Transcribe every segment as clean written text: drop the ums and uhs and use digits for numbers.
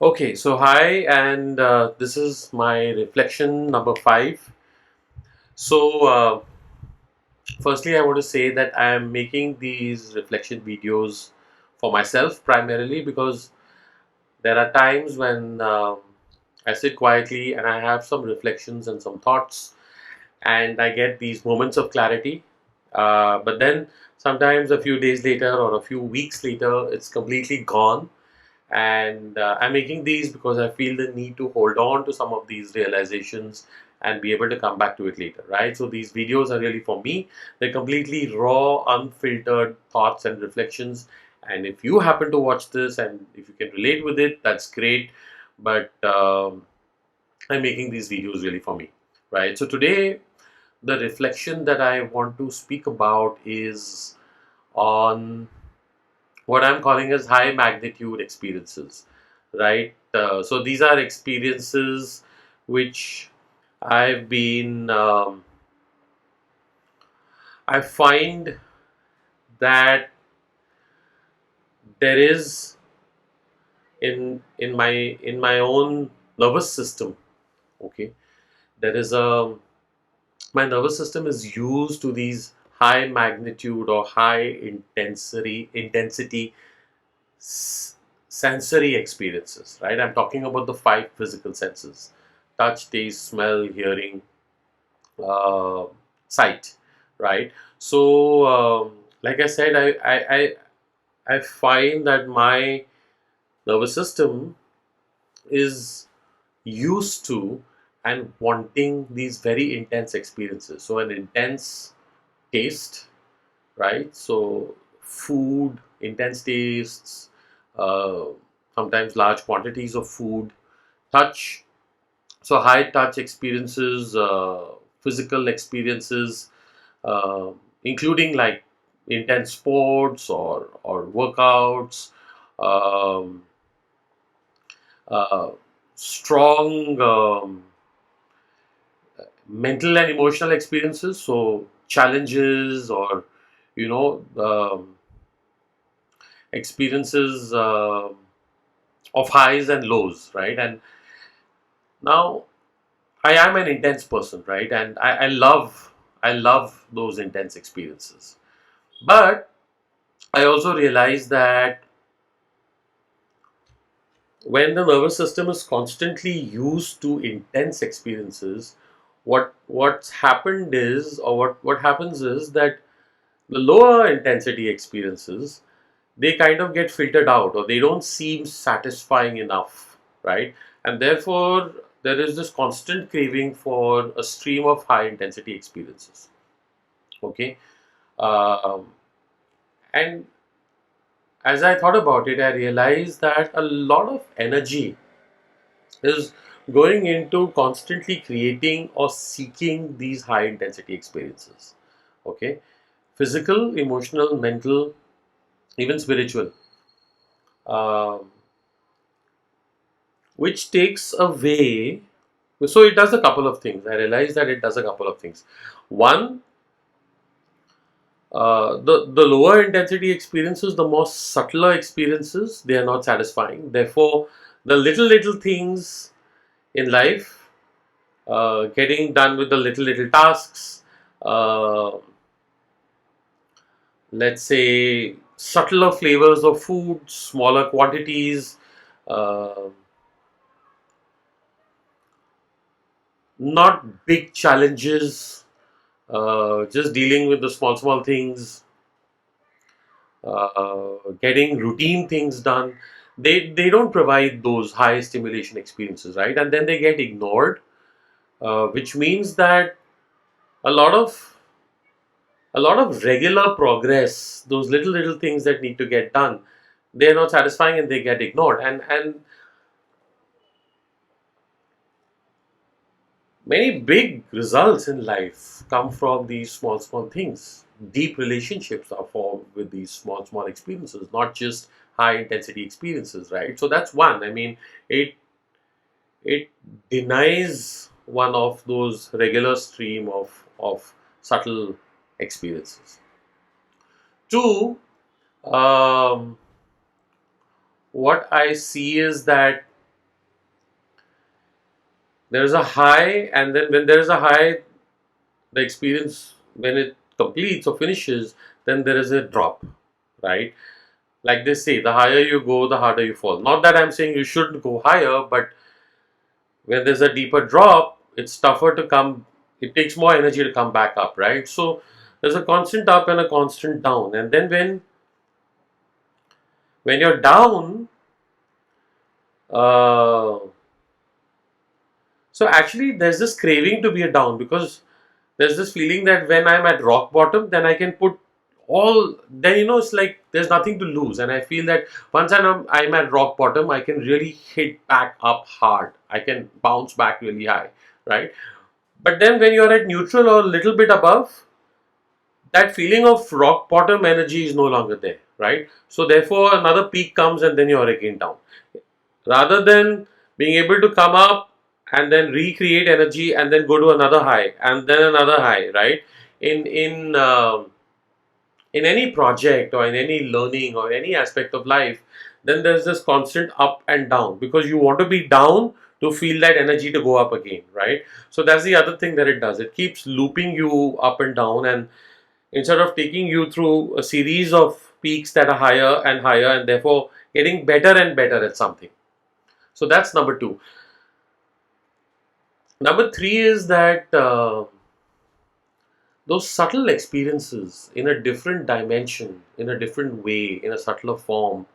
Okay, so hi, and this is my reflection number five. So, firstly, I want to say that I am making these reflection videos for myself primarily because there are times when I sit quietly and I have some reflections and some thoughts, and I get these moments of clarity. But then sometimes a few days later or a few weeks later, it's completely gone, and I'm making these because I feel the need to hold on to some of these realizations and be able to come back to it later, right? So these videos are really for me. They're completely raw, unfiltered thoughts and reflections. And if you happen to watch this and if you can relate with it, that's great. But I'm making these videos really for me, right? So today, the reflection that I want to speak about is on what I'm calling as high magnitude experiences, right? So these are experiences which I've been, I find that there is in my own nervous system. Okay, there is a my nervous system is used to these high magnitude or high intensity s- sensory experiences, right? I'm talking about the five physical senses: touch, taste, smell, hearing, uh, sight, right? So, like I said, I find that my nervous system is used to and wanting these very intense experiences. So, an intense taste, right? So, food, intense tastes, uh, sometimes large quantities of food, touch, so high touch experiences, physical experiences, uh, including like intense sports or workouts, um, uh, strong mental and emotional experiences, so challenges or you know experiences of highs and lows, right? And now I am an intense person, right? And I love those intense experiences. But I also realize that when the nervous system is constantly used to intense experiences, what's happened is, or what happens is that the lower intensity experiences, they kind of get filtered out or they don't seem satisfying enough, right? And therefore there is this constant craving for a stream of high intensity experiences. Okay. um, and as I thought about it, I realized that a lot of energy is going into constantly creating or seeking these high intensity experiences. Okay, physical, emotional, mental, even spiritual, um, which takes away. So it does a couple of things. I realized that it does a couple of things. One, the lower intensity experiences, the more subtler experiences, they are not satisfying. Therefore, the little things in life, getting done with the little tasks, uh, let's say subtler flavors of food, smaller quantities, uh, not big challenges, just dealing with the small things, getting routine things done. They don't provide those high stimulation experiences, right? And then they get ignored, which means that a lot of a lot of regular progress, those little things that need to get done, they're not satisfying and they get ignored. And many big results in life come from these small things. Deep relationships are formed with these small experiences, not just high intensity experiences, right? So that's one. I mean, it it denies one of those regular stream of subtle experiences. Two, um, what I see is that There's a high, and then when there is a high, the experience, when it completes or finishes, then there is a drop, right? Like they say, the higher you go, the harder you fall. Not that I'm saying you shouldn't go higher, but when there's a deeper drop, it's tougher to come, it takes more energy to come back up, right? So there's a constant up and a constant down. And then when you're down, uh, so actually there's this craving to be a down, because there's this feeling that when I'm at rock bottom, then I can put all, then it's like there's nothing to lose. And I feel that once I'm at rock bottom, I can really hit back up hard. I can bounce back really high, right? But then when you're at neutral or a little bit above, that feeling of rock bottom energy is no longer there, right? So therefore another peak comes and then you're again down. Rather than being able to come up and then recreate energy and then go to another high and then another high, right? In any project or in any learning or any aspect of life, then there's this constant up and down, because you want to be down to feel that energy to go up again, right? So that's the other thing that it does. It keeps looping you up and down, and instead of taking you through a series of peaks that are higher and higher, and therefore getting better and better at something. So that's number two. Number three is that those subtle experiences in a different dimension, in a different way, in a subtler form,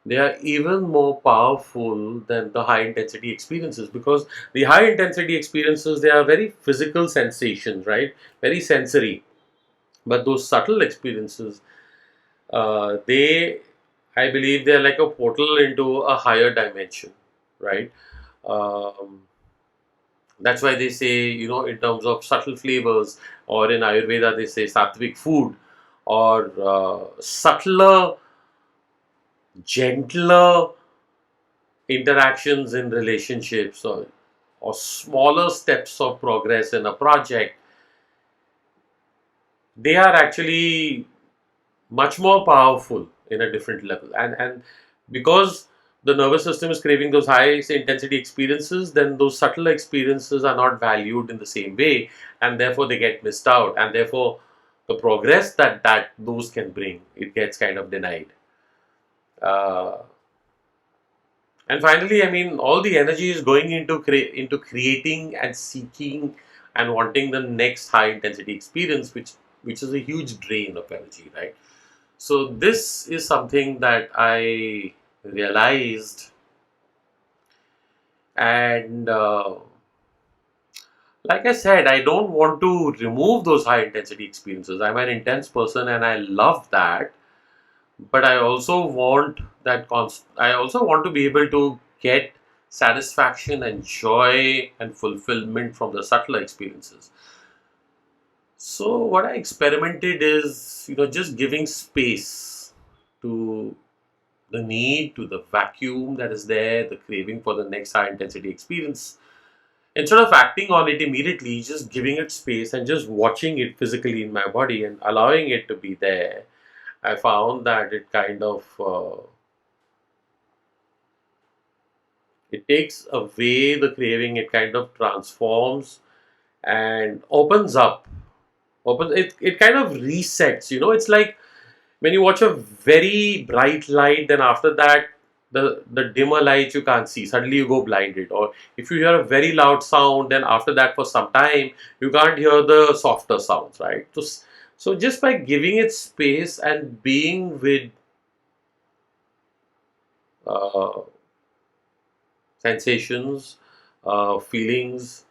they are even more powerful than the high intensity experiences, because the high intensity experiences, they are very physical sensations, right? Very sensory. But those subtle experiences, they, I believe, they're like a portal into a higher dimension, right? Um, That's why they say, in terms of subtle flavors, or in Ayurveda, they say sattvic food, or subtler, gentler interactions in relationships, or smaller steps of progress in a project, they are actually much more powerful in a different level. And because the nervous system is craving those high intensity experiences, then those subtle experiences are not valued in the same way, and therefore they get missed out, and therefore the progress that those can bring, it gets kind of denied. uh, and finally, I mean, all the energy is going into creating and seeking and wanting the next high intensity experience, which is a huge drain of energy, right? So this is something that I realized, and like I said, I don't want to remove those high intensity experiences. I'm an intense person, and I love that. But I also want that I also want to be able to get satisfaction and joy and fulfillment from the subtler experiences. So what I experimented is, just giving space to the need, to the vacuum that is there, the craving for the next high intensity experience. Instead of acting on it immediately, just giving it space and just watching it physically in my body and allowing it to be there, I found that it kind of it takes away the craving. It kind of transforms and opens up. It kind of resets. It's like when you watch a very bright light, then after that, the dimmer light you can't see, suddenly you go blinded. Or if you hear a very loud sound, then after that, for some time, you can't hear the softer sounds, right? So just by giving it space and being with uh, sensations, feelings,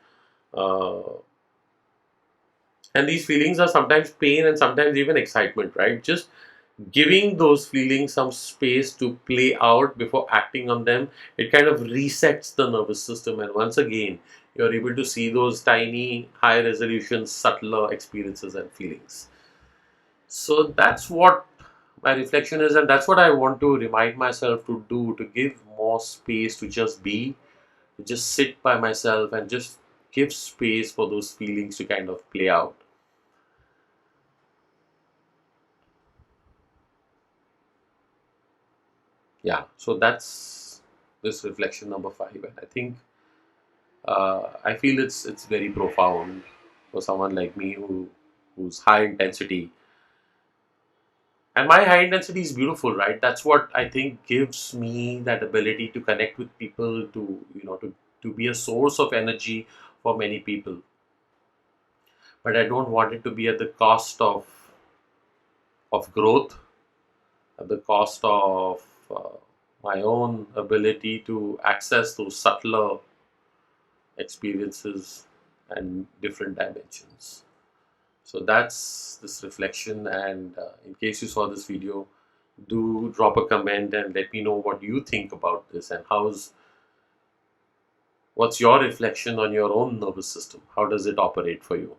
uh, and these feelings are sometimes pain and sometimes even excitement, right? Just giving those feelings some space to play out before acting on them, it kind of resets the nervous system, and once again, you're able to see those tiny, high resolution, subtler experiences and feelings. So that's what my reflection is, and that's what I want to remind myself to do, to give more space to just be, to just sit by myself and just give space for those feelings to kind of play out. Yeah, so that's this reflection number five, and I think I feel it's very profound for someone like me who's high intensity. And my high intensity is beautiful, right? That's what I think gives me that ability to connect with people, to to be a source of energy for many people. But I don't want it to be at the cost of growth, at the cost of my own ability to access those subtler experiences and different dimensions. So that's this reflection. And in case you saw this video, do drop a comment and let me know what you think about this, and what's your reflection on your own nervous system? How does it operate for you?